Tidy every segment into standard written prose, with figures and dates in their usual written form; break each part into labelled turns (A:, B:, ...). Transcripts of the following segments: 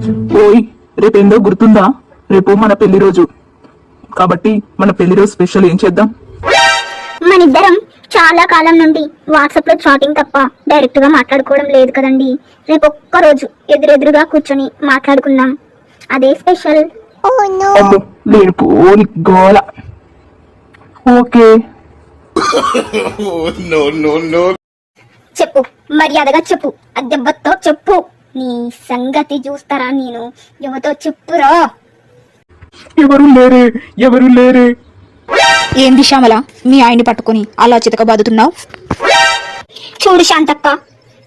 A: ఓయ్, రేపేందో గుర్తుందా? రేపు మన పెళ్లి రోజు కాబట్టి మన పెళ్లి రోజు స్పెషల్ ఏం చేద్దాం?
B: మనిద్దరం చాలా కాలం నుండి వాట్సాప్ లో చాటింగ్ తప్ప డైరెక్ట్ గా మాట్లాడుకోవడం లేదు కదండి. రేపు ఒక్క రోజు ఎదురెదురుగా కూర్చొని మాట్లాడుకుందాం, అదే స్పెషల్.
A: అమ్మో, లేనిపోని గోల. ఓకే.
B: చెప్పు, మర్యాదగా చెప్పు, అద్దెబ్బతో చెప్పు. నీ సంగతి చూస్తారా నేను, ఎవతో చెప్పురా.
A: ఎవరు లేరే.
C: ఏంది శ్యామల, మీ ఆయన్ని పట్టుకుని అలా చితకబాదుతున్నావు?
B: చూడు శాంతక్క,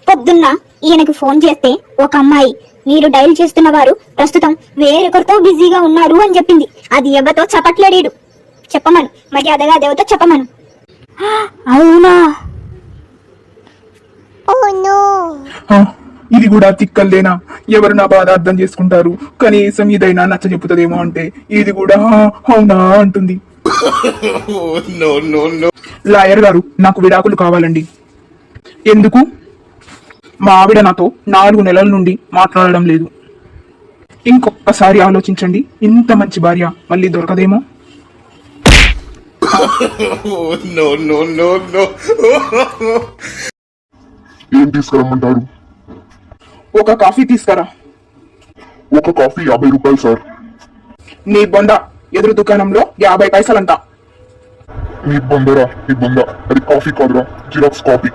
B: పొద్దున్న ఈయనకి ఫోన్ చేస్తే ఒక అమ్మాయి మీరు డైల్ చేస్తున్న వారు ప్రస్తుతం వేరొకరితో బిజీగా ఉన్నారు అని చెప్పింది. అది ఎవరితో చెప్పట్లేడు, చెప్పమను, మర్యాదగా దేవతో చెప్పమను.
C: అవునా?
A: ఇది కూడా తిక్కల్లేనా? ఎవరు నా బాధ అర్థం చేసుకుంటారు? కనీసం ఇదైనా నచ్చ చెప్పుతుందేమో అంటే ఇది కూడా అవునా అంటుంది. లాయర్ గారు, నాకు విడాకులు కావాలండి. ఎందుకు? మా ఆవిడ నాతో 4 నెలల నుండి మాట్లాడడం లేదు. ఇంకొకసారి ఆలోచించండి, ఇంత మంచి భార్య మళ్ళీ దొరకదేమో.
D: ఏం తీసుకురమ్మంటారు?
A: ఒక కాఫీ తీసుకురా.
D: ఒక కాఫీ 50 రూపాయలు సార్.
A: నీ బొంద, ఎదురు దుకాణంలో 50 పైసలంట.
D: నీ బొందరా, నీ బొంద, అది కాఫీ కాదురా, జిరాక్స్ కాపీ.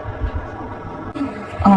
A: ఆ.